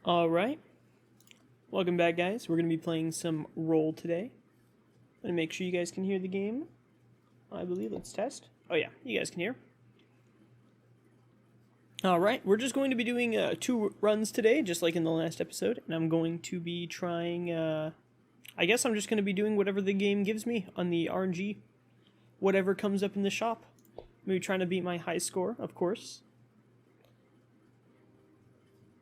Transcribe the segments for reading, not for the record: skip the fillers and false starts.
Alright, welcome back guys. We're going to be playing some Roll today. I'm going to make sure you guys can hear the game. I believe, let's test. Oh yeah, you guys can hear. Alright, we're just going to be doing 2 runs today, just like in the last episode. And I'm going to be trying, I guess I'm just going to be doing whatever the game gives me on the RNG. Whatever comes up in the shop. Maybe trying to beat my high score, of course.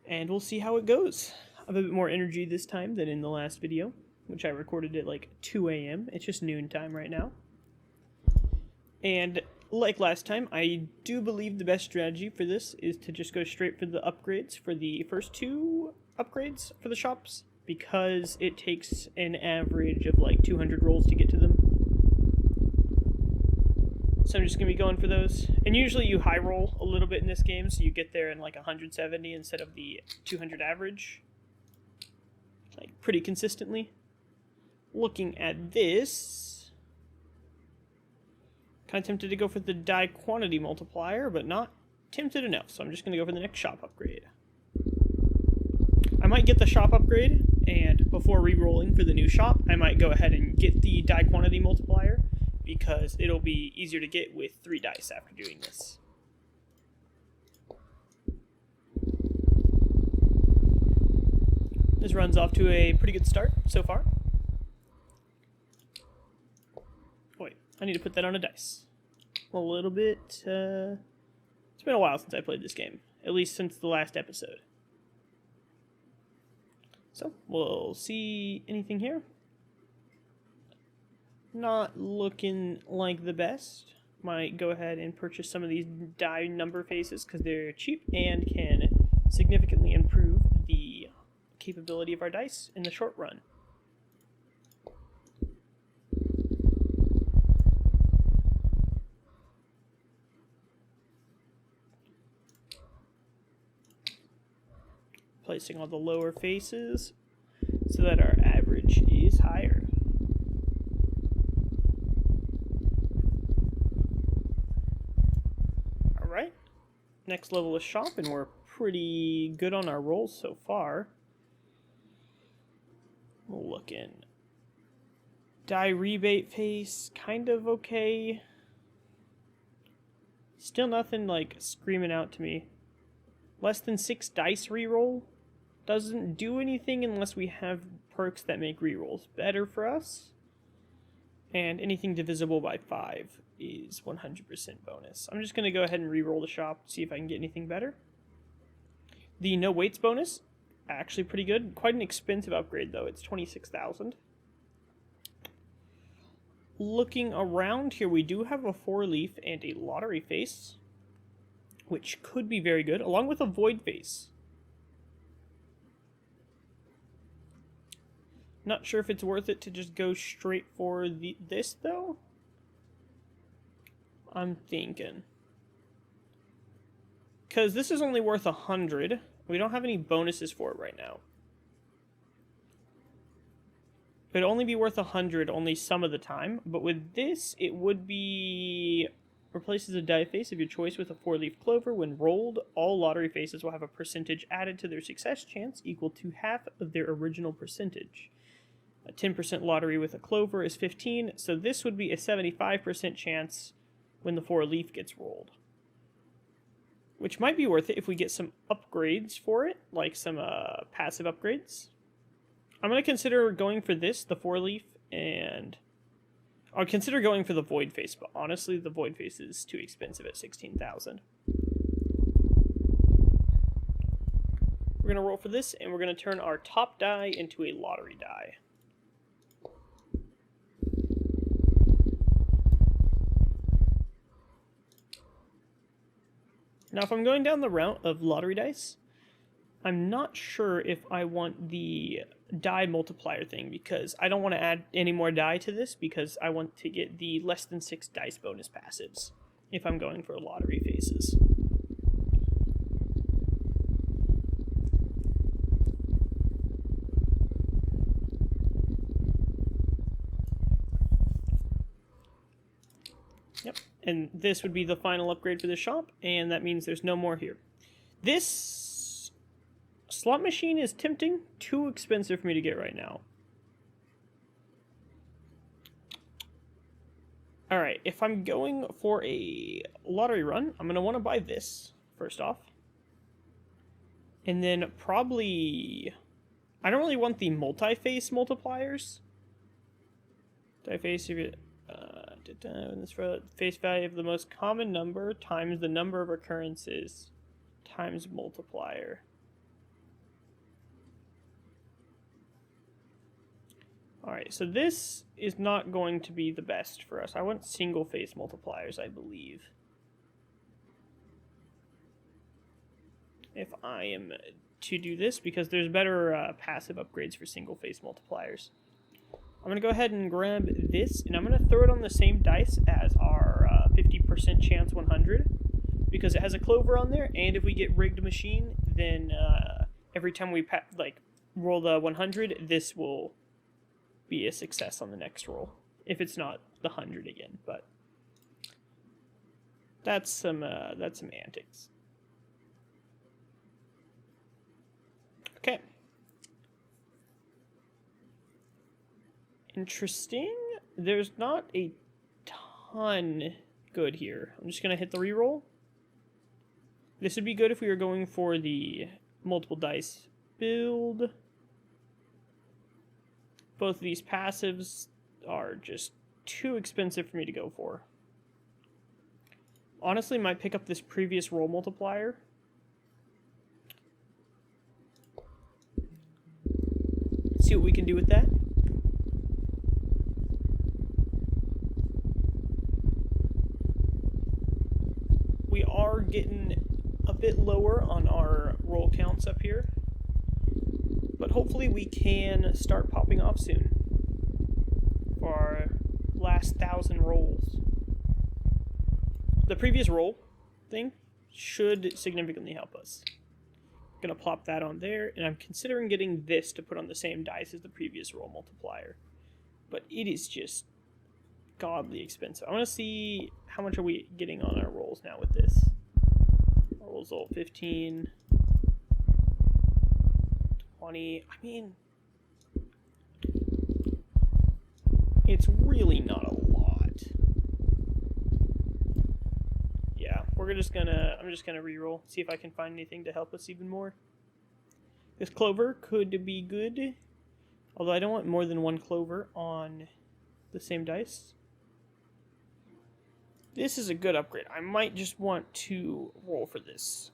And we'll see how it goes. I have a bit more energy this time than in the last video, which I recorded at like 2 a.m. It's just noon time right now. And like last time, I do believe the best strategy for this is to just go straight for the upgrades for the first 2 upgrades for the shops, because it takes an average of like 200 rolls to get to them. So I'm just going to be going for those. And usually you high roll a little bit in this game, so you get there in like 170 instead of the 200 average. Like pretty consistently. Looking at this, kind of tempted to go for the die quantity multiplier, but not tempted enough. So I'm just going to go for the next shop upgrade. I might get the shop upgrade, and before re-rolling for the new shop, I might go ahead and get the die quantity multiplier, because it'll be easier to get with 3 dice after doing this. This run's off to a pretty good start so far. Oh, wait, I need to put that on a dice. A little bit, it's been a while since I played this game, at least since the last episode. So, we'll see anything here. Not looking like the best. Might go ahead and purchase some of these die number faces because they're cheap and can significantly improve the capability of our dice in the short run. Placing all the lower faces so that our average is higher. Alright, next level is shop, and we're pretty good on our rolls so far. Looking. Die rebate face, kind of okay. Still nothing like screaming out to me. Less than 6 dice reroll doesn't do anything unless we have perks that make rerolls better for us. And anything divisible by 5 is 100% bonus. I'm just going to go ahead and re-roll the shop, see if I can get anything better. The no weights bonus, actually pretty good. Quite an expensive upgrade though, it's 26,000. Looking around here, we do have a 4-leaf and a lottery face, which could be very good, along with a void face. Not sure if it's worth it to just go straight for this, though. I'm thinking. Because this is only worth 100. We don't have any bonuses for it right now. It'd only be worth 100 only some of the time. But with this, it would be... Replaces a die face of your choice with a 4-leaf clover. When rolled, all lottery faces will have a percentage added to their success chance equal to half of their original percentage. A 10% lottery with a clover is 15, so this would be a 75% chance when the 4-leaf gets rolled. Which might be worth it if we get some upgrades for it, like some passive upgrades. I'm going to consider going for this, the 4-leaf, and... I'll consider going for the void face, but honestly, the void face is too expensive at 16,000. We're going to roll for this, and we're going to turn our top die into a lottery die. Now, if I'm going down the route of lottery dice, I'm not sure if I want the die multiplier thing, because I don't want to add any more die to this, because I want to get the less than 6 dice bonus passives if I'm going for lottery faces. Yep, and this would be the final upgrade for the shop, and that means there's no more here. This Slot machine is tempting. Too expensive for me to get right now. Alright, if I'm going for a lottery run, I'm going to want to buy this, first off. And then probably... I don't really want the multi-face multipliers. Multi-face, if you... this for face value of the most common number times the number of occurrences times multiplier. Alright, so this is not going to be the best for us. I want single face multipliers, I believe. If I am to do this, because there's better passive upgrades for single face multipliers. I'm going to go ahead and grab this, and I'm going to throw it on the same dice as our 50% chance 100, because it has a clover on there, and if we get rigged machine, then every time we roll the 100, this will be a success on the next roll, if it's not the 100 again, but that's some antics. Okay. Interesting. There's not a ton good here. I'm just going to hit the reroll. This would be good if we were going for the multiple dice build. Both of these passives are just too expensive for me to go for. Honestly, might pick up this previous roll multiplier. See what we can do with that. We are getting a bit lower on our roll counts up here, but hopefully we can start popping off soon for our last 1,000 rolls. The previous roll thing should significantly help us. I'm going to plop that on there, and I'm considering getting this to put on the same dice as the previous roll multiplier, but it is just godly expensive. I want to see how much are we getting on our rolls now with this. Our rolls all 15, 20. I mean, it's really not a lot. Yeah, I'm just gonna reroll, see if I can find anything to help us even more. This clover could be good, although I don't want more than one clover on the same dice. This is a good upgrade. I might just want to roll for this.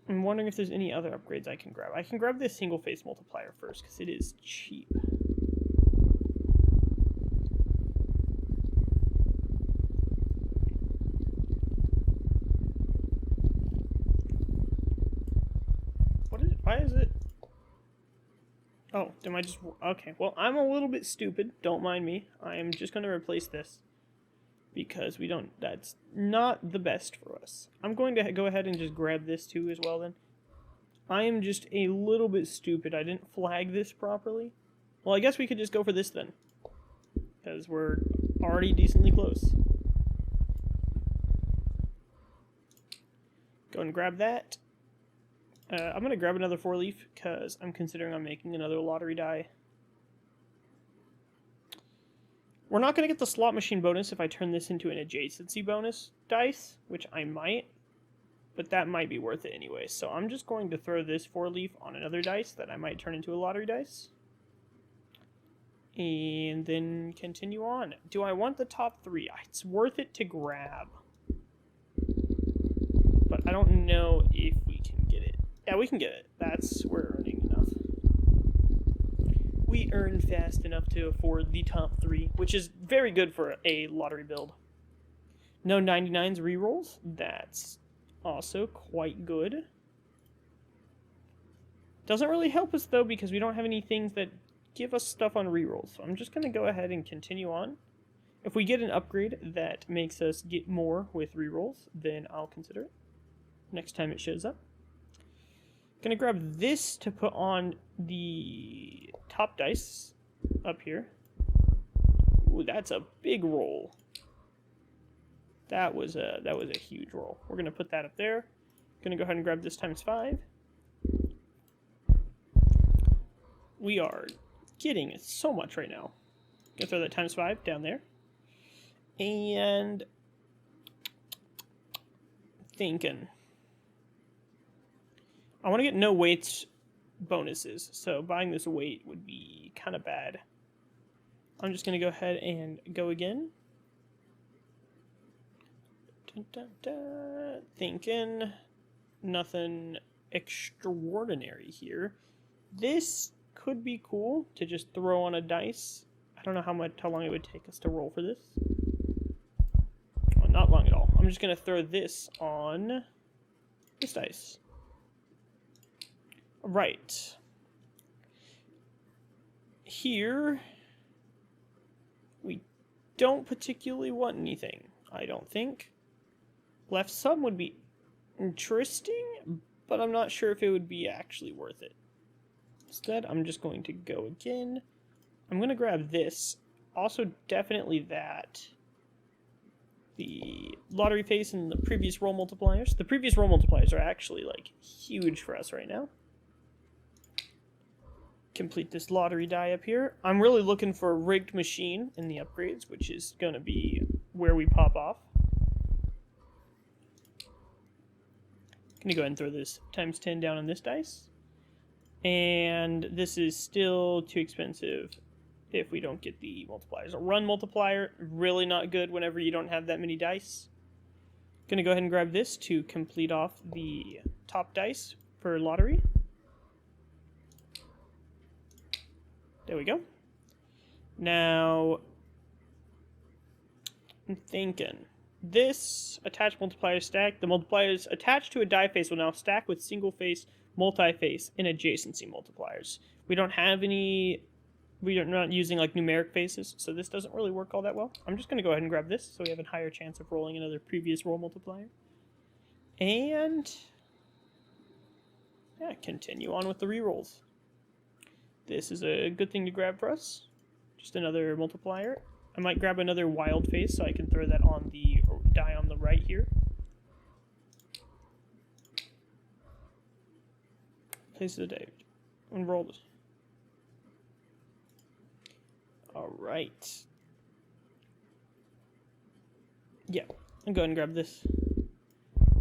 I'm wondering if there's any other upgrades I can grab. I can grab this single face multiplier first, because it is cheap. Why is it? Oh, am I just... Okay, well, I'm a little bit stupid. Don't mind me. I am just going to replace this, because we don't... That's not the best for us. I'm going to go ahead and just grab this too as well then. I am just a little bit stupid. I didn't flag this properly. Well, I guess we could just go for this then, because we're already decently close. Go and grab that. I'm going to grab another 4-leaf, because I'm considering I'm making another lottery die. We're not going to get the slot machine bonus if I turn this into an adjacency bonus dice, which I might, but that might be worth it anyway. So I'm just going to throw this 4-leaf on another dice that I might turn into a lottery dice. And then continue on. Do I want the top 3? It's worth it to grab, but I don't know if we can get it. Yeah, we can get it. We're earning enough. We earn fast enough to afford the top 3, which is very good for a lottery build. No 99s rerolls. That's also quite good. Doesn't really help us though, because we don't have any things that give us stuff on rerolls. So I'm just going to go ahead and continue on. If we get an upgrade that makes us get more with rerolls, then I'll consider it next time it shows up. Gonna grab this to put on the top dice up here. Ooh, that's a big roll. That was a huge roll. We're gonna put that up there. Gonna go ahead and grab this times 5. We are getting so much right now. Gonna throw that ×5 down there. And thinking. I want to get no weights bonuses, so buying this weight would be kind of bad. I'm just going to go ahead and go again. Dun, dun, dun. Thinking nothing extraordinary here. This could be cool to just throw on a dice. I don't know how long it would take us to roll for this. Well, not long at all. I'm just going to throw this on this dice. Right. Here, we don't particularly want anything, I don't think. Left sum would be interesting, but I'm not sure if it would be actually worth it. Instead, I'm just going to go again. I'm going to grab this. Also, definitely that. The lottery face and the previous roll multipliers. The previous roll multipliers are actually, like, huge for us right now. Complete this lottery die up here. I'm really looking for a rigged machine in the upgrades, which is going to be where we pop off. Gonna go ahead and throw this ×10 down on this dice. And this is still too expensive if we don't get the multipliers. A run multiplier, really not good whenever you don't have that many dice. Gonna go ahead and grab this to complete off the top dice for lottery. There we go. Now, I'm thinking. This attached multiplier stack, the multipliers attached to a die face will now stack with single face, multi-face, and adjacency multipliers. We don't have any, we are not using like numeric faces, so this doesn't really work all that well. I'm just going to go ahead and grab this so we have a higher chance of rolling another previous roll multiplier. And yeah, continue on with the rerolls. This is a good thing to grab for us. Just another multiplier. I might grab another wild face so I can throw that on the die on the right here. Place the die and roll it. Alright. Yeah, I'll go ahead and grab this.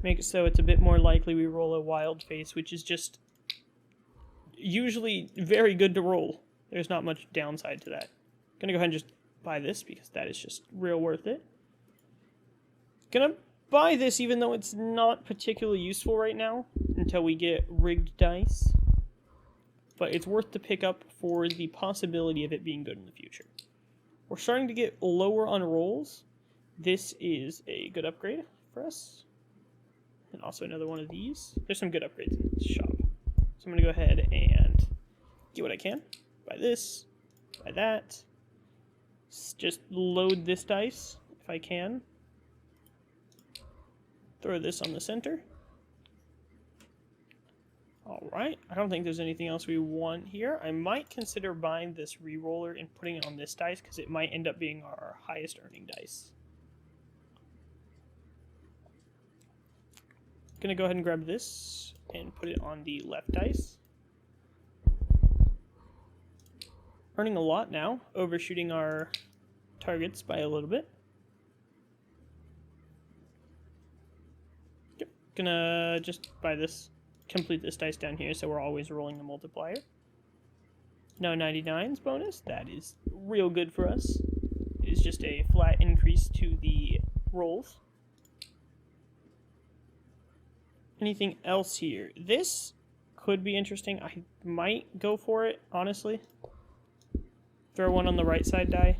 Make it so it's a bit more likely we roll a wild face, which is just usually very good to roll. There's not much downside to that. Gonna go ahead and just buy this because that is just real worth it. Gonna buy this even though it's not particularly useful right now until we get rigged dice. But it's worth to pick up for the possibility of it being good in the future. We're starting to get lower on rolls. This is a good upgrade for us. And also another one of these. There's some good upgrades in this shop. So I'm going to go ahead and get what I can. Buy this. Buy that. Just load this dice if I can. Throw this on the center. Alright, I don't think there's anything else we want here. I might consider buying this reroller and putting it on this dice because it might end up being our highest earning dice. Gonna go ahead and grab this and put it on the left dice. Earning a lot now, overshooting our targets by a little bit. Yep, gonna just buy this. Complete this dice down here so we're always rolling the multiplier. No 99s bonus. That is real good for us. It is just a flat increase to the rolls. Anything else here? This could be interesting. I might go for it, honestly. Throw one on the right side die.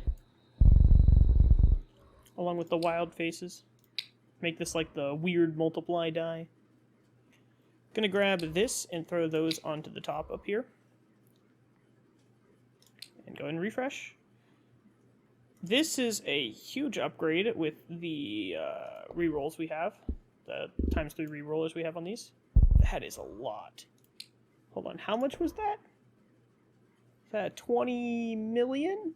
Along with the wild faces. Make this like the weird multiply die. Gonna grab this and throw those onto the top up here. And go and refresh. This is a huge upgrade with the rerolls we have. The ×3 rerollers we have on these. That is a lot. Hold on, how much was that? Is that 20 million?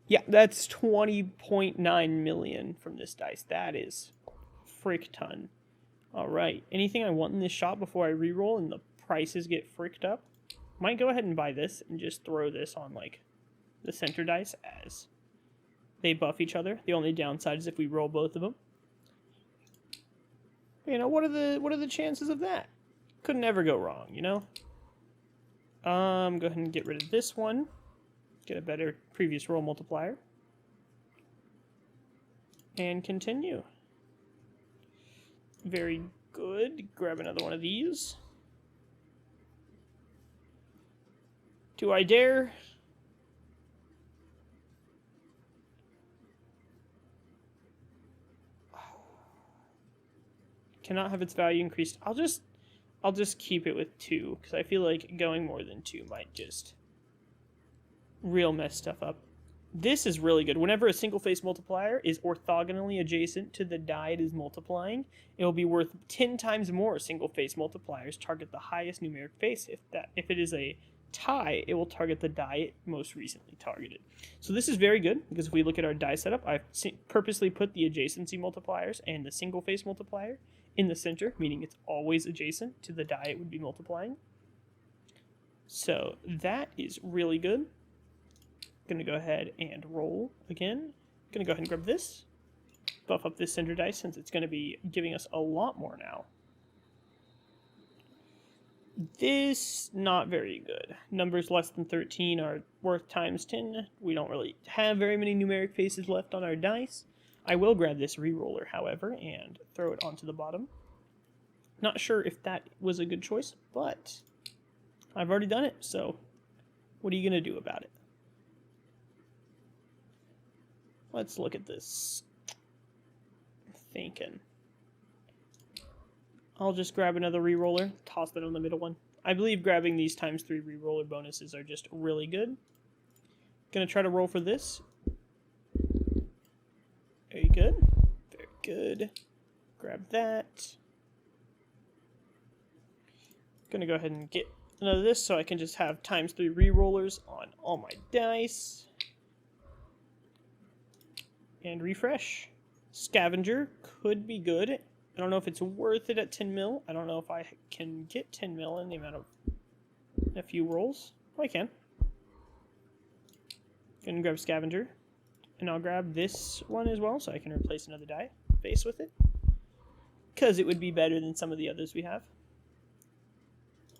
Yeah, that's 20.9 million from this dice. That is frick ton. Alright, anything I want in this shop before I reroll and the prices get fricked up? Might go ahead and buy this and just throw this on, like, the center dice as they buff each other. The only downside is if we roll both of them. You know, what are the chances of that? Could never go wrong, you know? Go ahead and get rid of this one. Get a better previous roll multiplier. And continue. Very good. Grab another one of these. Do I dare? Cannot have its value increased. I'll just keep it with 2 because I feel like going more than 2 might just real mess stuff up. This is really good. Whenever a single face multiplier is orthogonally adjacent to the die it is multiplying, it will be worth 10 times more single face multipliers target the highest numeric face. If it is a tie, it will target the die it most recently targeted. So this is very good because if we look at our die setup, I've purposely put the adjacency multipliers and the single face multiplier in the center, meaning it's always adjacent to the die it would be multiplying. So that is really good. Going to go ahead and roll again. Going to go ahead and grab this. Buff up this center dice since it's going to be giving us a lot more now. This, not very good. Numbers less than 13 are worth times 10. We don't really have very many numeric faces left on our dice. I will grab this re-roller, however, and throw it onto the bottom. Not sure if that was a good choice, but I've already done it, so what are you going to do about it? Let's look at this. Thinking. I'll just grab another re-roller, toss that on the middle one. I believe grabbing these times 3 re-roller bonuses are just really good. Gonna try to roll for this. Very good. Very good. Grab that. Gonna go ahead and get another of this so I can just have times 3 re-rollers on all my dice. And refresh. Scavenger could be good. I don't know if it's worth it at 10 mil. I don't know if I can get 10 mil in the amount of a few rolls. Oh, I can. Gonna grab Scavenger. And I'll grab this one as well so I can replace another die face with it. Because it would be better than some of the others we have.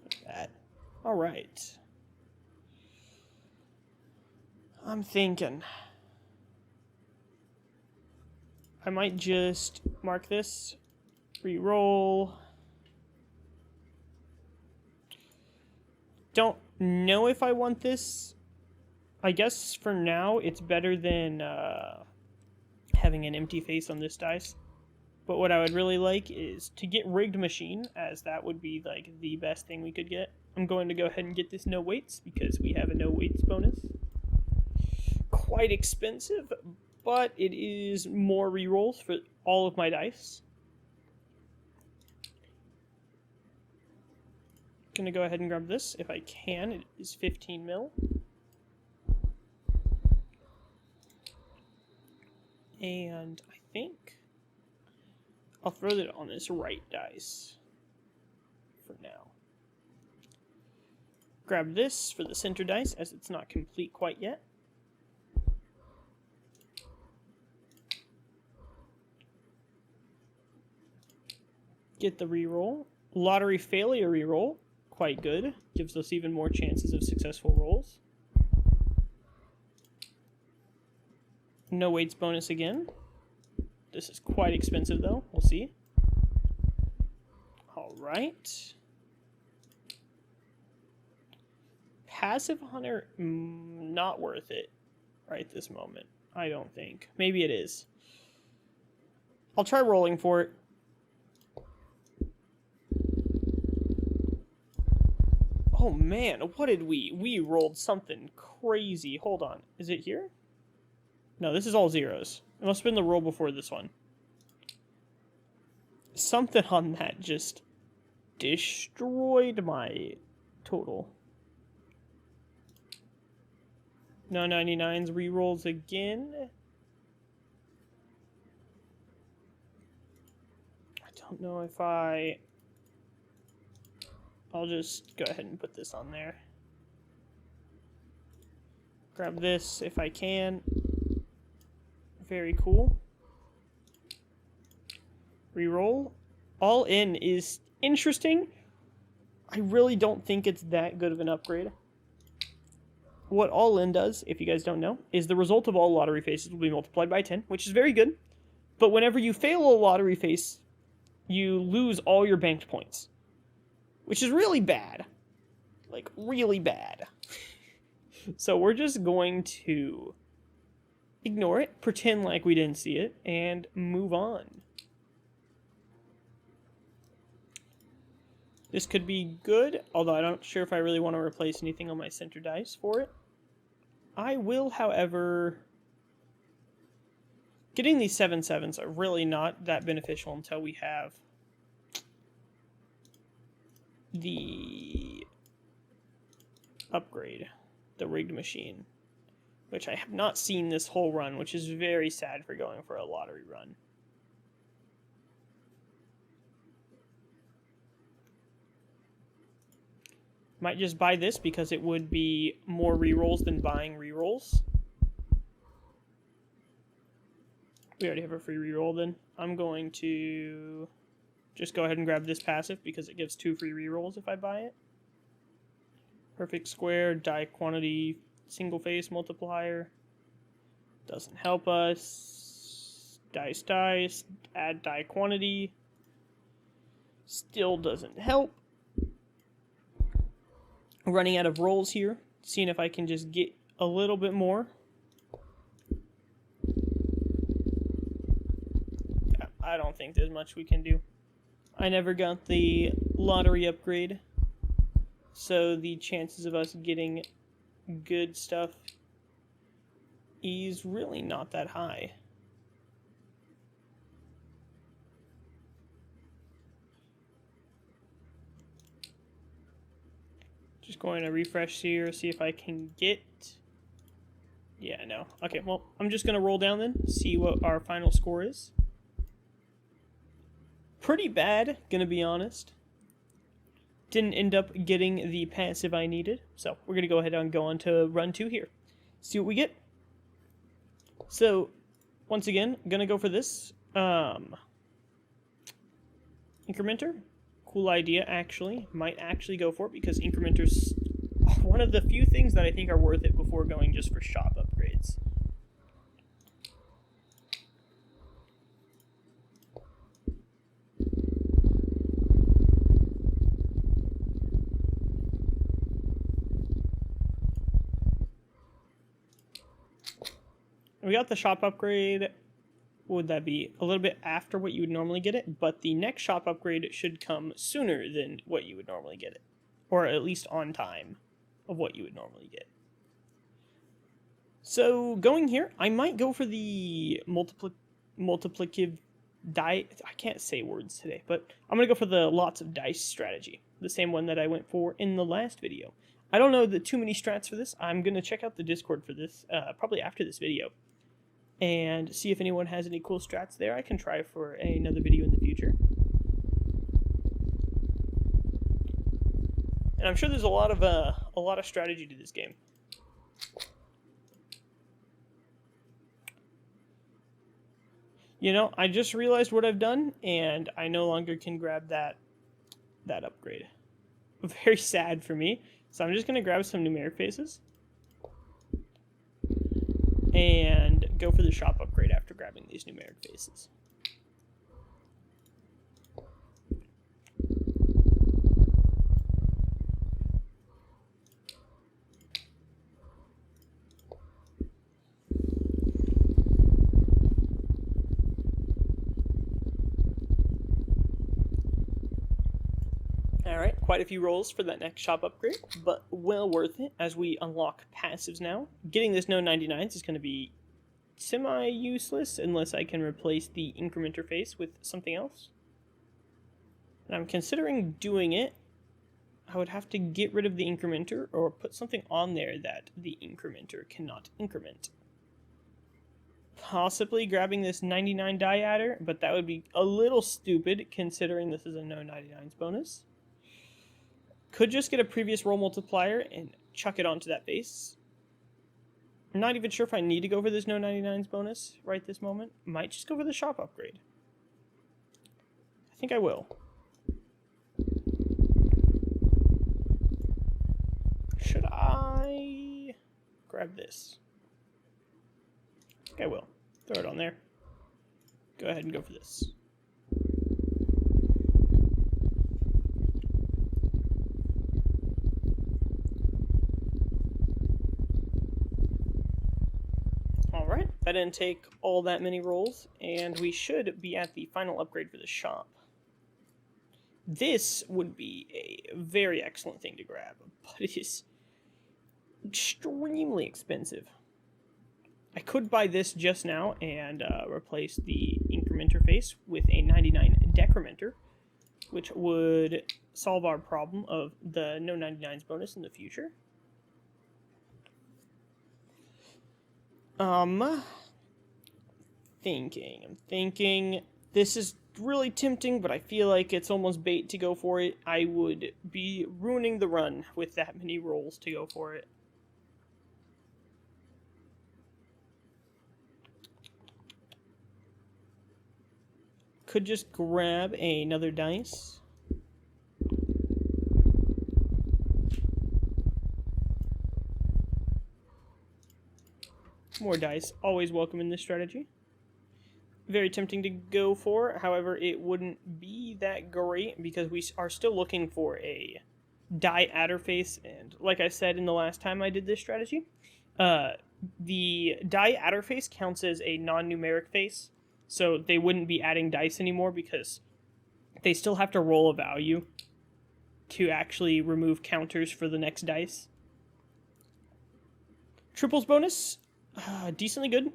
Like that. Alright. I'm thinking. I might just mark this. Re-roll. Don't know if I want this. I guess for now it's better than having an empty face on this dice. But what I would really like is to get Rigged Machine, as that would be like the best thing we could get. I'm going to go ahead and get this no weights because we have a no weights bonus. Quite expensive, but it is more rerolls for all of my dice. Gonna go ahead and grab this if I can. It is 15 mil. And I think I'll throw that on this right dice for now. Grab this for the center dice as it's not complete quite yet. Get the reroll. Lottery failure reroll. Quite good. Gives us even more chances of successful rolls. No weights bonus again. This is quite expensive though. We'll see. Alright. Passive Hunter, not worth it right this moment. I don't think. Maybe it is. I'll try rolling for it. Oh man, what did we rolled something crazy. Hold on. Is it here? No, this is all zeros. It must have been the roll before this one. Something on that just destroyed my total. No 99s rerolls again. I don't know if I'll just go ahead and put this on there. Grab this if I can. Very cool. Reroll. All in is interesting. I really don't think it's that good of an upgrade. What all in does, if you guys don't know, is the result of all lottery faces will be multiplied by 10, which is very good. But whenever you fail a lottery face, you lose all your banked points, which is really bad. Like, really bad. So we're just going to ignore it, pretend like we didn't see it, and move on. This could be good, although I'm not sure if I really want to replace anything on my center dice for it. I will, however... Getting these 7/7s are really not that beneficial until we have the upgrade, the rigged machine, which I have not seen this whole run, which is very sad for going for a lottery run. Might just buy this because it would be more rerolls than buying rerolls. We already have a free reroll then. I'm going to just go ahead and grab this passive because it gives 2 free rerolls if I buy it. Perfect square, die quantity, single face multiplier. Doesn't help us. Dice, add die quantity. Still doesn't help. Running out of rolls here. Seeing if I can just get a little bit more. I don't think there's much we can do. I never got the lottery upgrade, so the chances of us getting good stuff is really not that high. Just going to refresh here, see if I can get... Yeah, no. Okay, well, I'm just going to roll down then, see what our final score is. Pretty bad, gonna be honest. Didn't end up getting the passive I needed, so we're gonna go ahead and go on to run 2 here. See what we get. So, once again, gonna go for this. Incrementer. Cool idea, actually. Might actually go for it because incrementer's one of the few things that I think are worth it before going just for shop upgrades. We got the shop upgrade. What would that be? A little bit after what you would normally get it, but the next shop upgrade should come sooner than what you would normally get it. Or at least on time of what you would normally get. So, going here, I might go for the multiplicative die. I can't say words today, but I'm going to go for the lots of dice strategy. The same one that I went for in the last video. I don't know too many strats for this. I'm going to check out the Discord for this, probably after this video. And see if anyone has any cool strats there I can try for another video in the future. And I'm sure there's a lot of strategy to this game. You know, I just realized what I've done, and I no longer can grab that upgrade. Very sad for me. So I'm just going to grab some numeric faces. And go for the shop upgrade after grabbing these numeric faces. Alright, quite a few rolls for that next shop upgrade, but well worth it as we unlock passives now. Getting this no 99s is going to be semi-useless unless I can replace the incrementer face with something else. And I'm considering doing it. I would have to get rid of the incrementer or put something on there that the incrementer cannot increment. Possibly grabbing this 99 die adder, but that would be a little stupid considering this is a no 99s bonus. Could just get a previous roll multiplier and chuck it onto that base. I'm not even sure if I need to go for this no 99s bonus right this moment. Might just go for the shop upgrade. I think I will. Should I grab this? I think I will. Throw it on there. Go ahead and go for this. Alright, that didn't take all that many rolls, and we should be at the final upgrade for the shop. This would be a very excellent thing to grab, but it is extremely expensive. I could buy this just now and replace the incrementer face with a 99 decrementer, which would solve our problem of the no 99s bonus in the future. I'm thinking this is really tempting, but I feel like it's almost bait to go for it. I would be ruining the run with that many rolls to go for it. Could just grab another dice. More dice, always welcome in this strategy. Very tempting to go for, however, it wouldn't be that great because we are still looking for a die adder face, and like I said in the last time I did this strategy, the die adder face counts as a non-numeric face, so they wouldn't be adding dice anymore because they still have to roll a value to actually remove counters for the next dice. Triples bonus, decently good.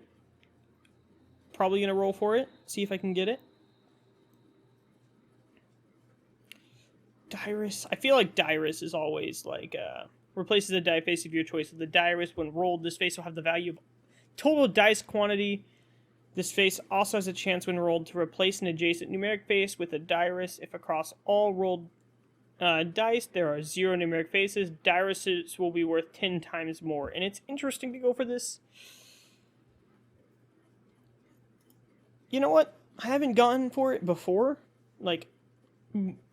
Probably going to roll for it, see if I can get it. Dirus. I feel like Dirus is always like, replaces the die face of your choice with the Dirus. When rolled, this face will have the value of total dice quantity. This face also has a chance when rolled to replace an adjacent numeric face with a Dirus. If across all rolled dice there are 0 numeric faces, Diruses will be worth 10 times more. And it's interesting to go for this. You know what? I haven't gone for it before, like,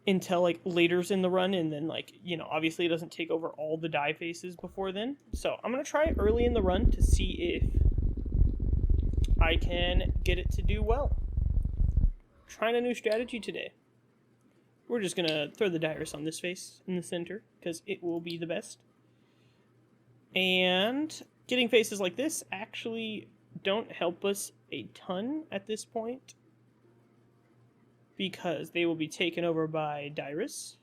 until, like, later's in the run, and then, like, you know, obviously it doesn't take over all the die faces before then. So I'm going to try it early in the run to see if I can get it to do well. Trying a new strategy today. We're just going to throw the Dirus on this face in the center, because it will be the best. And getting faces like this actually don't help us a ton at this point, because they will be taken over by Dirus.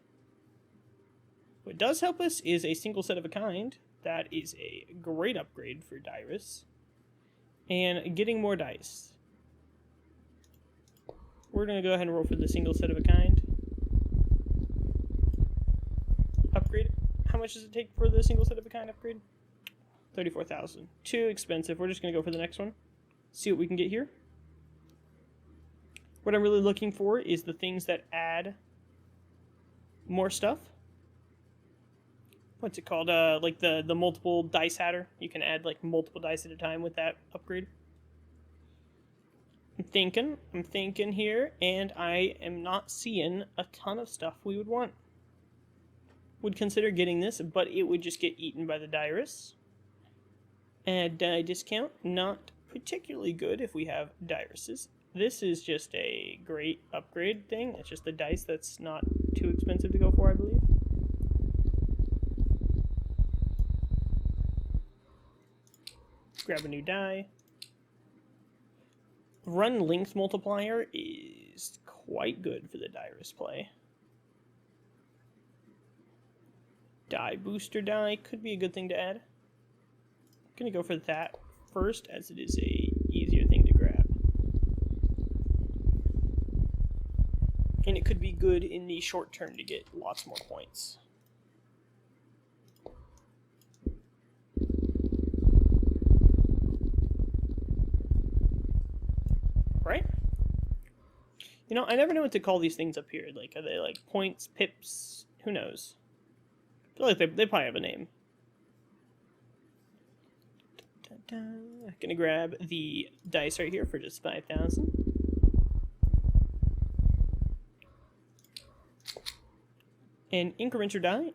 What does help us is a single set of a kind. That is a great upgrade for Dirus. And getting more dice. We're going to go ahead and roll for the single set of a kind. Upgrade. How much does it take for the single set of a kind upgrade? 34,000. Too expensive. We're just going to go for the next one. See what we can get here. What I'm really looking for is the things that add more stuff. What's it called? Like the multiple dice adder. You can add like multiple dice at a time with that upgrade. I'm thinking here, and I am not seeing a ton of stuff we would want. Would consider getting this, but it would just get eaten by the Dirus. Add die discount, not particularly good if we have Diruses. This is just a great upgrade thing. It's just the dice that's not too expensive to go for, I believe. Grab a new die. Run length multiplier is quite good for the Dirus play. Die booster die could be a good thing to add. I'm going to go for that first, as it is a easier thing to grab. And it could be good in the short term to get lots more points. Right? You know, I never know what to call these things up here. Like, are they like points, pips? Who knows? I feel like they probably have a name. Gonna grab the dice right here for just 5,000. And incrementer die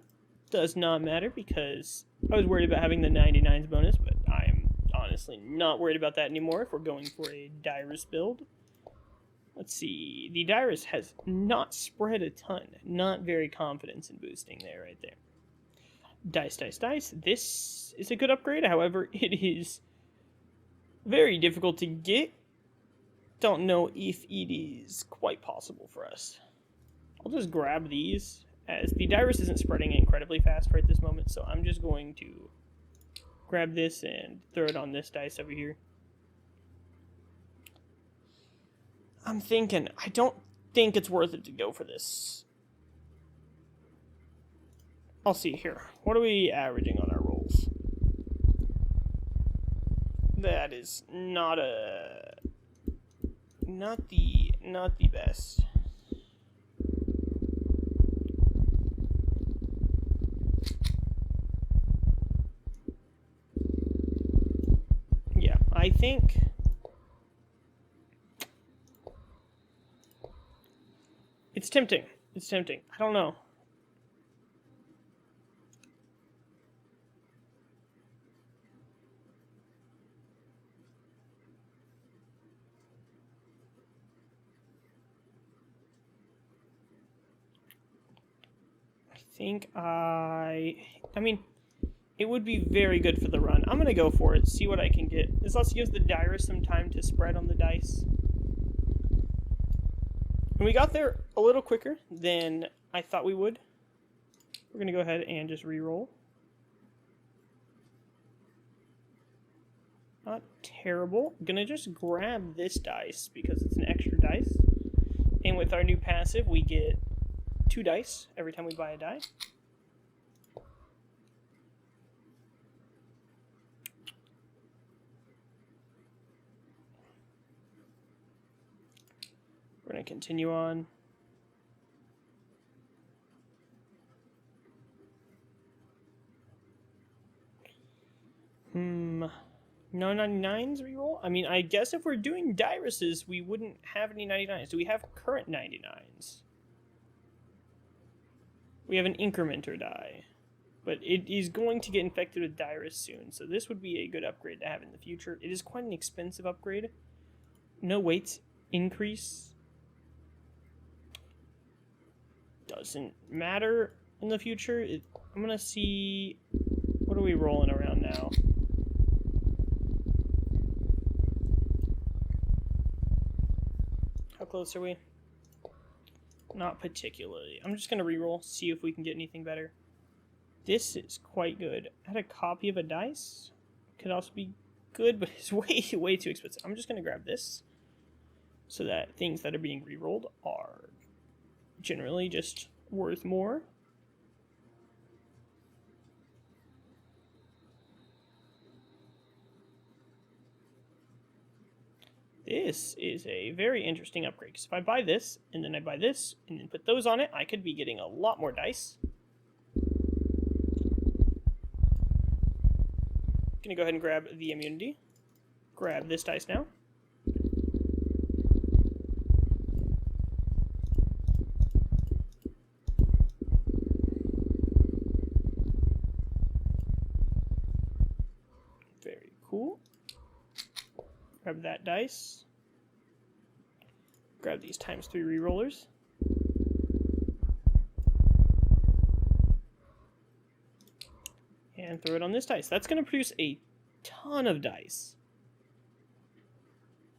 does not matter because I was worried about having the 99s bonus, but I'm honestly not worried about that anymore if we're going for a Dirus build. Let's see, the Dirus has not spread a ton, not very confident in boosting there right there. Dice, dice, dice. This is a good upgrade, however, it is very difficult to get. Don't know if it is quite possible for us. I'll just grab these, as the Dirus isn't spreading incredibly fast right this moment, so I'm just going to grab this and throw it on this dice over here. I'm thinking, I don't think it's worth it to go for this. I'll see here. What are we averaging on our rolls? That is not the best. Yeah, I think it's tempting. It's tempting. I don't know. I mean, it would be very good for the run. I'm going to go for it, see what I can get. This also gives the Dirus some time to spread on the dice. And we got there a little quicker than I thought we would. We're going to go ahead and just re-roll. Not terrible. I'm going to just grab this dice because it's an extra dice. And with our new passive, we get 2 dice every time we buy a die. We're going to continue on. No 99s reroll? I mean, I guess if we're doing Diruses, we wouldn't have any 99s. Do we have current 99s? We have an incrementer die. But it is going to get infected with Dirus soon, so this would be a good upgrade to have in the future. It is quite an expensive upgrade. No weight increase. Doesn't matter in the future. I'm going to see... What are we rolling around now? How close are we? Not particularly. I'm just going to reroll, see if we can get anything better. This is quite good. Add a copy of a dice. Could also be good, but it's way too expensive. I'm just going to grab this so that things that are being rerolled are generally just worth more. This is a very interesting upgrade, because if I buy this, and then I buy this, and then put those on it, I could be getting a lot more dice. Gonna go ahead and grab the immunity. Grab this dice now. Very cool. Grab that dice. Grab these ×3 rerollers. And throw it on this dice. That's going to produce a ton of dice.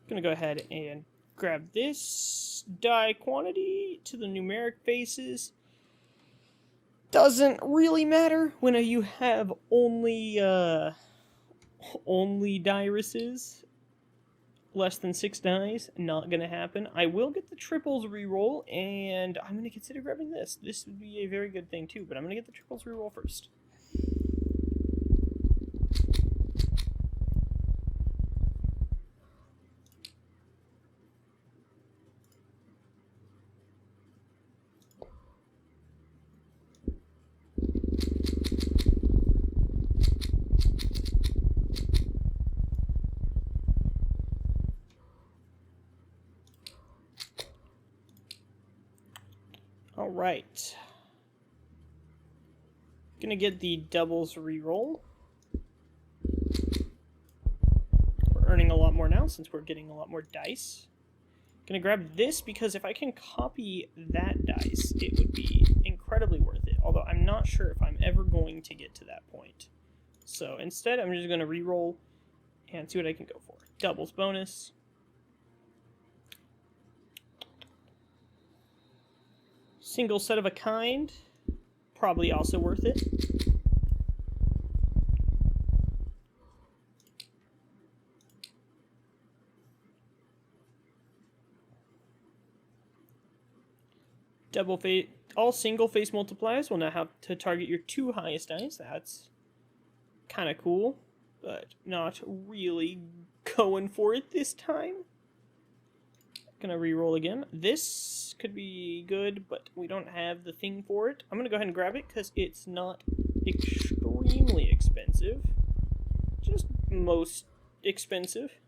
I'm going to go ahead and grab this die quantity to the numeric faces. Doesn't really matter when you have only Diruses. Less than 6 dice, not going to happen. I will get the triples reroll, and I'm going to consider grabbing this. This would be a very good thing too, but I'm going to get the triples reroll first. Alright. Gonna get the doubles reroll. We're earning a lot more now since we're getting a lot more dice. Gonna grab this because if I can copy that dice, it would be incredibly worth it. Although I'm not sure if I'm ever going to get to that point. So instead, I'm just gonna reroll and see what I can go for. Doubles bonus. Single set of a kind. Probably also worth it. Double face. All single face multipliers will now have to target your 2 highest dice. That's kind of cool, but not really going for it this time. Gonna reroll again. This could be good, but we don't have the thing for it. I'm gonna go ahead and grab it because it's not extremely expensive. Just most expensive.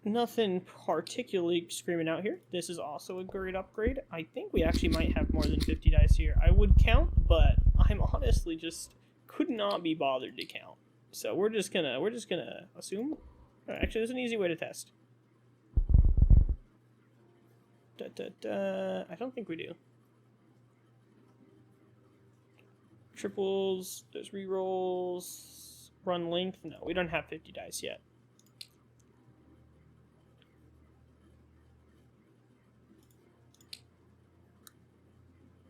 Nothing particularly screaming out here. This is also a great upgrade. I think we actually might have more than 50 dice here. I would count, but I'm honestly just could not be bothered to count. So we're just gonna assume. Actually, there's an easy way to test. I don't think we do. Triples, there's rerolls, run length. No, we don't have 50 dice yet.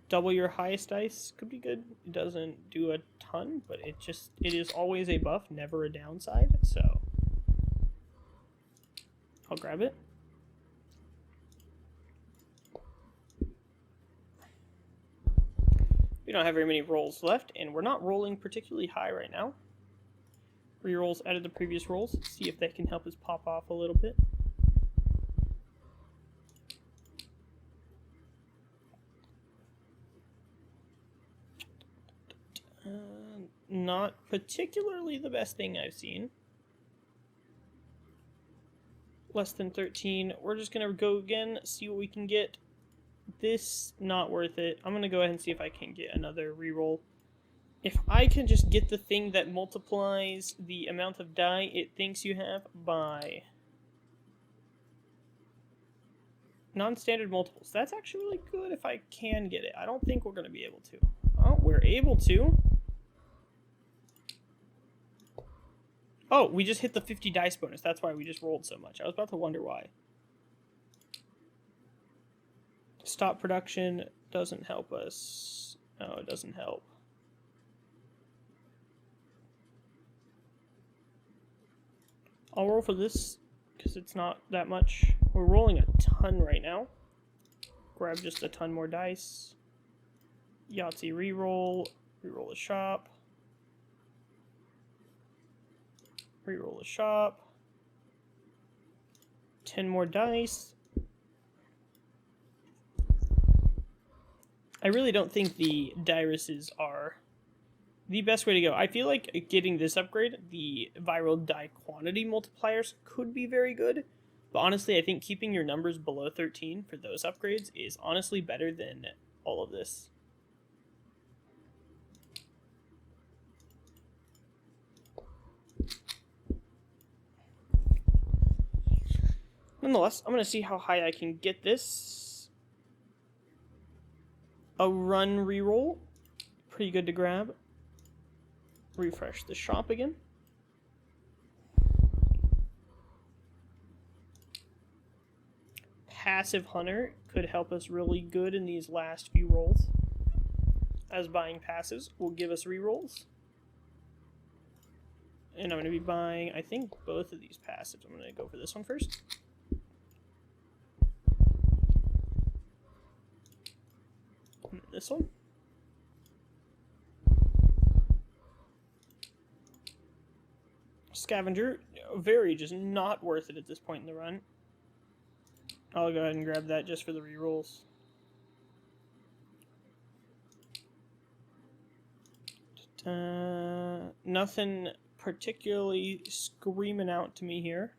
Double your highest dice could be good. It doesn't do a ton, but it is always a buff, never a downside, so I'll grab it. We don't have very many rolls left, and we're not rolling particularly high right now. Rerolls out of the previous rolls. See if they can help us pop off a little bit. Not particularly the best thing I've seen. Less than 13. We're just going to go again, see what we can get. This, not worth it. I'm going to go ahead and see if I can get another reroll. If I can just get the thing that multiplies the amount of die it thinks you have by non-standard multiples. That's actually really good if I can get it. I don't think we're going to be able to. Oh, we're able to. Oh, we just hit the 50 dice bonus. That's why we just rolled so much. I was about to wonder why. Stop production doesn't help us. No, it doesn't help. I'll roll for this because it's not that much. We're rolling a ton right now. Grab just a ton more dice. Yahtzee reroll. Reroll a shop. Reroll a shop. 10 more dice. I really don't think the Dirises are the best way to go. I feel like getting this upgrade, the viral die quantity multipliers, could be very good. But honestly, I think keeping your numbers below 13 for those upgrades is honestly better than all of this. Nonetheless, I'm going to see how high I can get this. A run reroll. Pretty good to grab. Refresh the shop again. Passive Hunter could help us really good in these last few rolls, as buying passives will give us rerolls. And I'm going to be buying, I think, both of these passives. I'm going to go for this one first. And this one. Scavenger, very just not worth it at this point in the run. I'll go ahead and grab that just for the rerolls. Nothing particularly screaming out to me here.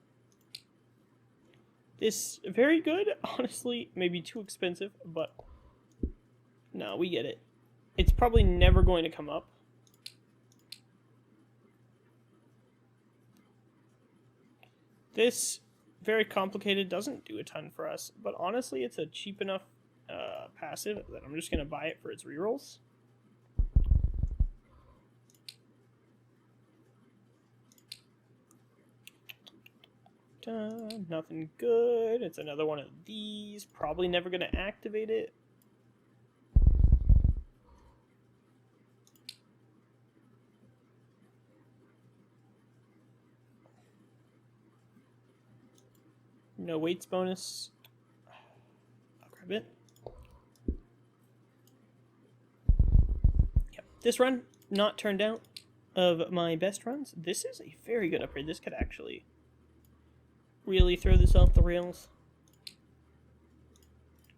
This, very good, honestly, maybe too expensive, but no, we get it. It's probably never going to come up. This, very complicated, doesn't do a ton for us, but honestly, it's a cheap enough passive that I'm just going to buy it for its rerolls. Nothing good. It's another one of these. Probably never going to activate it. No weights bonus. I'll grab it. Yep. This run, not turned out of my best runs. This is a very good upgrade. This could actually really throw this off the rails.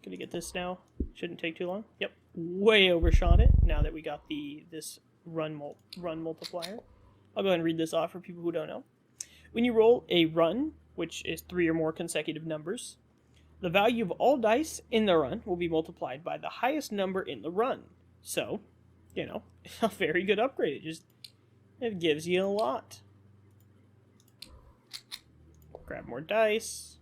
Gonna get this now. Shouldn't take too long. Yep. Way overshot it now that we got this run multiplier. I'll go ahead and read this off for people who don't know. When you roll a run, which is 3 or more consecutive numbers, the value of all dice in the run will be multiplied by the highest number in the run. So, you know, a very good upgrade. It gives you a lot. Grab more dice.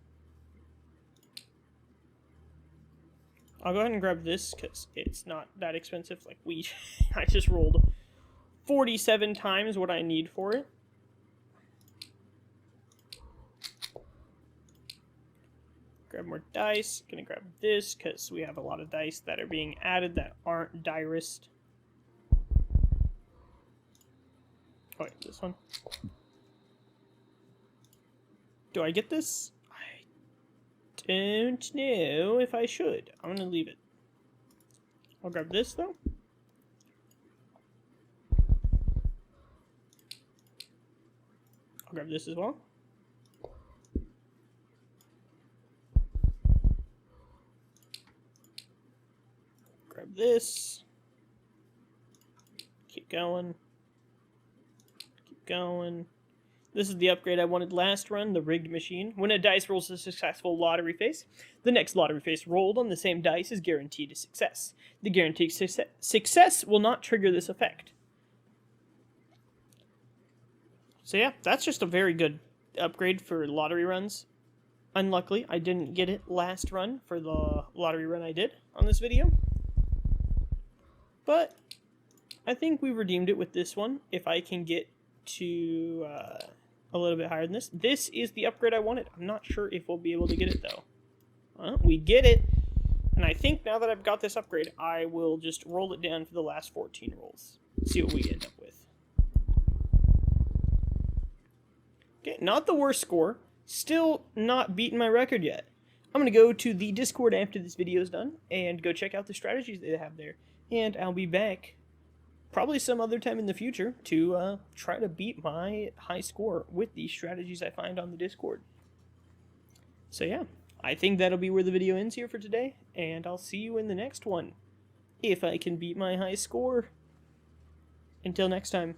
I'll go ahead and grab this because it's not that expensive. Like I just rolled 47 times what I need for it. Grab more dice. Gonna grab this because we have a lot of dice that are being added that aren't Direst. Oh wait, this one. Do I get this? I don't know if I should. I'm gonna leave it. I'll grab this though. I'll grab this as well. Grab this. Keep going. Keep going. This is the upgrade I wanted last run, the rigged machine. When a dice rolls a successful lottery face, the next lottery face rolled on the same dice is guaranteed a success. The guaranteed success will not trigger this effect. So yeah, that's just a very good upgrade for lottery runs. Unluckily, I didn't get it last run for the lottery run I did on this video. But I think we redeemed it with this one. If I can get to a little bit higher than this. This is the upgrade I wanted. I'm not sure if we'll be able to get it, though. Well, we get it. And I think now that I've got this upgrade, I will just roll it down for the last 14 rolls. See what we end up with. Okay, not the worst score. Still not beating my record yet. I'm going to go to the Discord after this video is done and go check out the strategies they have there. And I'll be back probably some other time in the future to try to beat my high score with the strategies I find on the Discord. So yeah, I think that'll be where the video ends here for today, and I'll see you in the next one, if I can beat my high score. Until next time.